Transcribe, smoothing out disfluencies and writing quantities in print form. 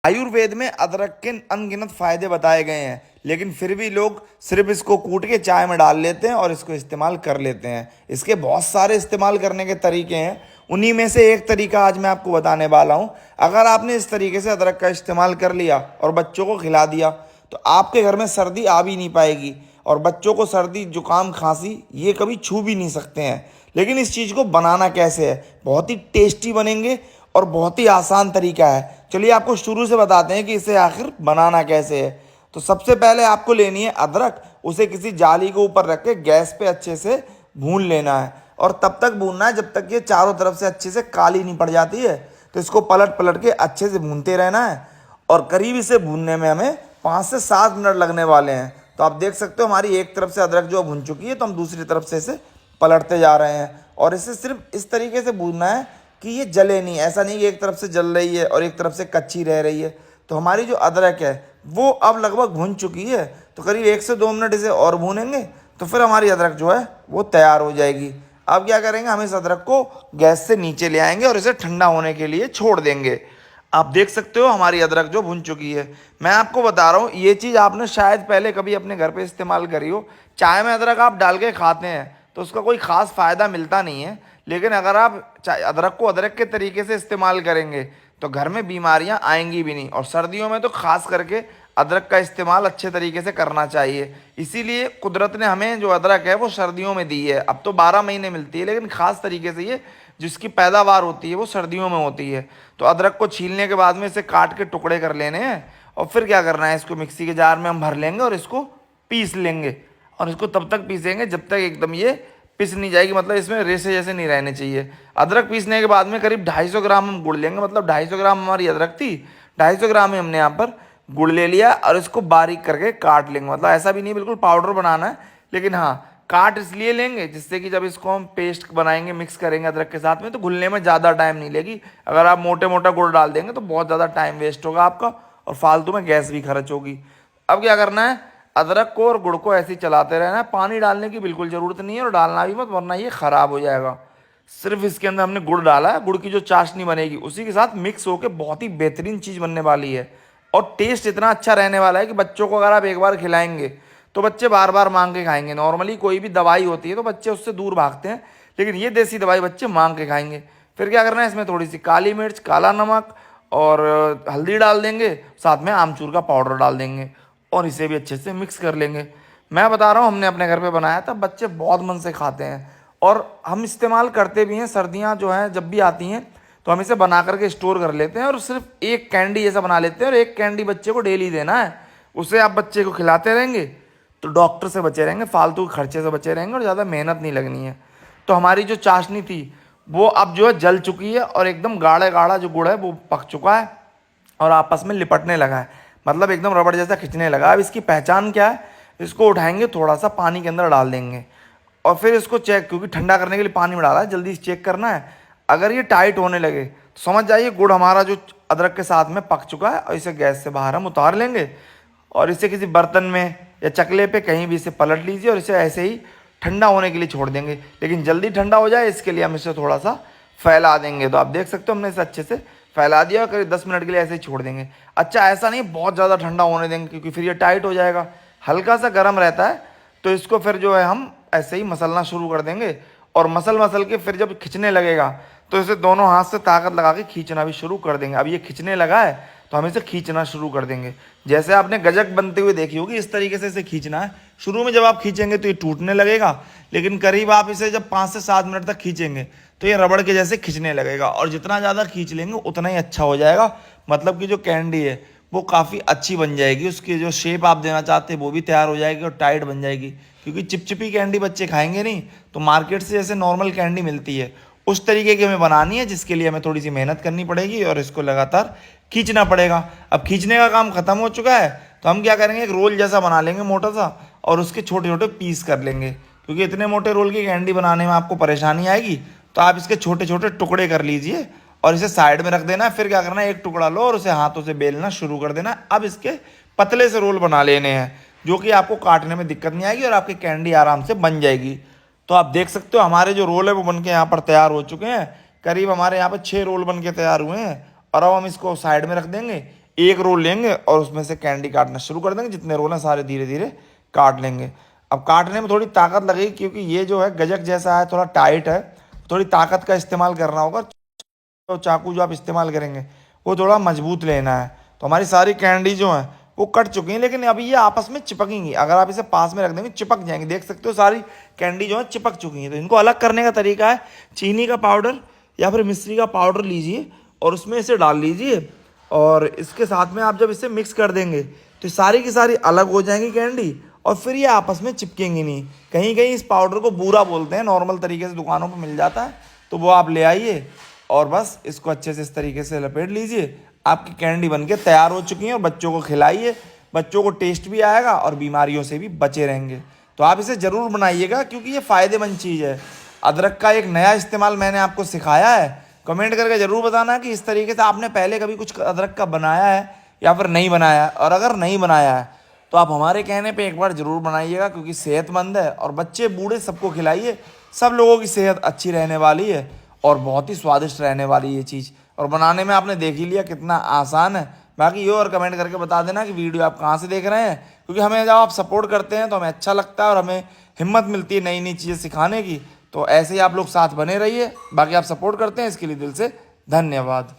आयुर्वेद में अदरक के अनगिनत फायदे बताए गए हैं, लेकिन फिर भी लोग सिर्फ इसको कूट के चाय में डाल लेते हैं और इसको इस्तेमाल कर लेते हैं। इसके बहुत सारे इस्तेमाल करने के तरीके हैं, उन्हीं में से एक तरीका आज मैं आपको बताने वाला हूँ। अगर आपने इस तरीके से अदरक का इस्तेमाल कर लिया और बच्चों को खिला दिया तो आपके घर में सर्दी आ भी नहीं पाएगी, और बच्चों को सर्दी जुकाम खांसी ये कभी छू भी नहीं सकते हैं। लेकिन इस चीज़ को बनाना कैसे है, बहुत ही टेस्टी बनेंगे और बहुत ही आसान तरीका है। चलिए आपको शुरू से बताते हैं कि इसे आखिर बनाना कैसे है। तो सबसे पहले आपको लेनी है अदरक, उसे किसी जाली के ऊपर रख के गैस पे अच्छे से भून लेना है, और तब तक भूनना है जब तक ये चारों तरफ से अच्छे से काली नहीं पड़ जाती है। तो इसको पलट पलट के अच्छे से भूनते रहना है, और करीब इसे भूनने में हमें 5 से 7 मिनट लगने वाले हैं। तो आप देख सकते हो हमारी एक तरफ से अदरक जो भुन चुकी है, तो हम दूसरी तरफ से इसे पलटते जा रहे हैं। और इसे सिर्फ इस तरीके से भूनना है कि ये जले नहीं, ऐसा नहीं कि एक तरफ से जल रही है और एक तरफ से कच्ची रह रही है। तो हमारी जो अदरक है वो अब लगभग भुन चुकी है, तो करीब 1 से 2 मिनट इसे और भूनेंगे तो फिर हमारी अदरक जो है वो तैयार हो जाएगी। अब क्या करेंगे, हम इस अदरक को गैस से नीचे ले आएंगे और इसे ठंडा होने के लिए छोड़ देंगे। आप देख सकते हो हमारी अदरक जो भुन चुकी है। मैं आपको बता रहा हूँ, ये चीज़ आपने शायद पहले कभी अपने घर पे इस्तेमाल करी हो। चाय में अदरक आप डाल के खाते हैं तो उसका कोई ख़ास फ़ायदा मिलता नहीं है, लेकिन अगर आप अदरक को अदरक के तरीके से इस्तेमाल करेंगे तो घर में बीमारियां आएंगी भी नहीं। और सर्दियों में तो खास करके अदरक का इस्तेमाल अच्छे तरीके से करना चाहिए। इसीलिए कुदरत ने हमें जो अदरक है वो सर्दियों में दी है। अब तो 12 महीने मिलती है, लेकिन ख़ास तरीके से ये जिसकी पैदावार होती है वो सर्दियों में होती है। तो अदरक को छीलने के बाद में इसे काट के टुकड़े कर लेने हैं, और फिर क्या करना है, इसको मिक्सी के जार में हम भर लेंगे और इसको पीस लेंगे। और इसको तब तक पीसेंगे जब तक एकदम ये पिस नहीं जाएगी, मतलब इसमें रेसे जैसे नहीं रहने चाहिए। अदरक पीसने के बाद में करीब 250 ग्राम हम गुड़ लेंगे, मतलब 250 ग्राम हमारी अदरक थी, 250 ग्राम ही हमने यहाँ पर गुड़ ले लिया, और इसको बारीक करके काट लेंगे। मतलब ऐसा भी नहीं बिल्कुल पाउडर बनाना है, लेकिन हाँ काट इसलिए लेंगे जिससे कि जब इसको हम पेस्ट बनाएंगे, मिक्स करेंगे अदरक के साथ में, तो घुलने में ज़्यादा टाइम नहीं लेगी। अगर आप मोटे मोटा गुड़ डाल देंगे तो बहुत ज़्यादा टाइम वेस्ट होगा आपका, और फालतू में गैस भी खर्च होगी। अब क्या करना है, अदरक को और गुड़ को ऐसे ही चलाते रहना है। पानी डालने की बिल्कुल ज़रूरत नहीं है, और डालना भी मत, वरना ये ख़राब हो जाएगा। सिर्फ इसके अंदर हमने गुड़ डाला है, गुड़ की जो चाशनी बनेगी उसी के साथ मिक्स होकर बहुत ही बेहतरीन चीज़ बनने वाली है। और टेस्ट इतना अच्छा रहने वाला है कि बच्चों को अगर आप एक बार खिलाएंगे तो बच्चे बार बार मांग के खाएंगे। नॉर्मली कोई भी दवाई होती है तो बच्चे उससे दूर भागते हैं, लेकिन ये देसी दवाई बच्चे मांग के खाएंगे। फिर क्या करना है, इसमें थोड़ी सी काली मिर्च, काला नमक और हल्दी डाल देंगे, साथ में आमचूर का पाउडर डाल देंगे, और इसे भी अच्छे से मिक्स कर लेंगे। मैं बता रहा हूँ हमने अपने घर पे बनाया था, बच्चे बहुत मन से खाते हैं, और हम इस्तेमाल करते भी हैं। सर्दियाँ जो हैं जब भी आती हैं तो हम इसे बना करके स्टोर कर लेते हैं, और सिर्फ एक कैंडी ऐसा बना लेते हैं, और एक कैंडी बच्चे को डेली देना है। उसे आप बच्चे को खिलाते रहेंगे तो डॉक्टर से बचे रहेंगे, फालतू के खर्चे से बचे रहेंगे, और ज़्यादा मेहनत नहीं लगनी है। तो हमारी जो चाशनी थी वो अब जो है जल चुकी है, और एकदम गाढ़ा गाढ़ा जो गुड़ है वो पक चुका है और आपस में लिपटने लगा है, मतलब एकदम रबड़ जैसा खिंचने लगा। अब इसकी पहचान क्या है, इसको उठाएंगे, थोड़ा सा पानी के अंदर डाल देंगे, और फिर इसको चेक, क्योंकि ठंडा करने के लिए पानी में डाला है, जल्दी चेक करना है। अगर ये टाइट होने लगे तो समझ जाइए गुड़ हमारा जो अदरक के साथ में पक चुका है, और इसे गैस से बाहर हम उतार लेंगे, और इसे किसी बर्तन में या चकले पे कहीं भी इसे पलट लीजिए, और इसे ऐसे ही ठंडा होने के लिए छोड़ देंगे। लेकिन जल्दी ठंडा हो जाए इसके लिए हम इसे थोड़ा सा फैला देंगे। तो आप देख सकते हो हमने इसे अच्छे से फैला दिया, और करीब 10 मिनट के लिए ऐसे ही छोड़ देंगे। अच्छा, ऐसा नहीं बहुत ज़्यादा ठंडा होने देंगे, क्योंकि फिर ये टाइट हो जाएगा। हल्का सा गर्म रहता है, तो इसको फिर जो है हम ऐसे ही मसलना शुरू कर देंगे, और मसल मसल के फिर जब खिंचने लगेगा तो इसे दोनों हाथ से ताकत लगा के खींचना भी शुरू कर देंगे। अब ये खींचने लगा है तो हम इसे खींचना शुरू कर देंगे। जैसे आपने गजक बनते हुए देखी होगी, इस तरीके से इसे खींचना है। शुरू में जब आप खींचेंगे तो ये टूटने लगेगा, लेकिन करीब आप इसे जब 5 से 7 मिनट तक खींचेंगे तो ये रबड़ के जैसे खींचने लगेगा, और जितना ज़्यादा खींच लेंगे उतना ही अच्छा हो जाएगा। मतलब कि जो कैंडी है वो काफ़ी अच्छी बन जाएगी, उसकी जो शेप आप देना चाहते हैं वो भी तैयार हो जाएगी, और टाइट बन जाएगी। क्योंकि चिपचिपी कैंडी बच्चे खाएंगे नहीं, तो मार्केट से जैसे नॉर्मल कैंडी मिलती है उस तरीके की हमें बनानी है, जिसके लिए हमें थोड़ी सी मेहनत करनी पड़ेगी, और इसको लगातार खींचना पड़ेगा। अब खींचने का काम खत्म हो चुका है, तो हम क्या करेंगे, एक रोल जैसा बना लेंगे मोटा सा, और उसके छोटे छोटे पीस कर लेंगे। क्योंकि इतने मोटे रोल की कैंडी बनाने में आपको परेशानी आएगी, तो आप इसके छोटे छोटे टुकड़े कर लीजिए और इसे साइड में रख देना। फिर क्या करना है, एक टुकड़ा लो और उसे हाथों से बेलना शुरू कर देना। अब इसके पतले से रोल बना लेने हैं, जो कि आपको काटने में दिक्कत नहीं आएगी, और आपकी कैंडी आराम से बन जाएगी। तो आप देख सकते हो हमारे जो रोल है वो बन के यहाँ पर तैयार हो चुके हैं। करीब हमारे यहाँ पर 6 रोल बन के तैयार हुए हैं, और अब हम इसको साइड में रख देंगे। एक रोल लेंगे और उसमें से कैंडी काटना शुरू कर देंगे। जितने रोल हैं सारे धीरे धीरे काट लेंगे। अब काटने में थोड़ी ताकत लगेगी क्योंकि ये जो है गजक जैसा है, थोड़ा टाइट है, थोड़ी ताकत का इस्तेमाल करना होगा। तो चाकू जो आप इस्तेमाल करेंगे वो थोड़ा मजबूत लेना है। तो हमारी सारी कैंडी जो है वो कट चुकी हैं, लेकिन अभी ये आपस में चिपकेंगी। अगर आप इसे पास में रख देंगे चिपक जाएंगे। देख सकते हो सारी कैंडी जो है चिपक चुकी हैं। तो इनको अलग करने का तरीका है, चीनी का पाउडर या फिर मिश्री का पाउडर लीजिए और उसमें इसे डाल लीजिए, और इसके साथ में आप जब इसे मिक्स कर देंगे तो सारी की सारी अलग हो जाएंगी कैंडी, और फिर ये आपस में चिपकेंगी नहीं। कहीं कहीं इस पाउडर को बूरा बोलते हैं, नॉर्मल तरीके से दुकानों पर मिल जाता है, तो वो आप ले आइए और बस इसको अच्छे से इस तरीके से लपेट लीजिए। आपकी कैंडी बनके तैयार हो चुकी है और बच्चों को खिलाइए। बच्चों को टेस्ट भी आएगा और बीमारियों से भी बचे रहेंगे। तो आप इसे ज़रूर बनाइएगा क्योंकि ये फ़ायदेमंद चीज़ है। अदरक का एक नया इस्तेमाल मैंने आपको सिखाया है। कमेंट करके ज़रूर बताना कि इस तरीके से आपने पहले कभी कुछ अदरक का बनाया है या फिर नहीं बनाया है। और अगर नहीं बनाया है तो आप हमारे कहने पे एक बार ज़रूर बनाइएगा क्योंकि सेहतमंद है, और बच्चे बूढ़े सबको खिलाइए। सब लोगों की सेहत अच्छी रहने वाली है और बहुत ही स्वादिष्ट रहने वाली है ये चीज़। और बनाने में आपने देख ही लिया कितना आसान है। बाकी ये और कमेंट करके बता देना कि वीडियो आप कहाँ से देख रहे हैं, क्योंकि हमें जब आप सपोर्ट करते हैं तो हमें अच्छा लगता है और हमें हिम्मत मिलती है नई नई चीज़ें सिखाने की। तो ऐसे ही आप लोग साथ बने रहिए। बाकी आप सपोर्ट करते हैं इसके लिए दिल से धन्यवाद।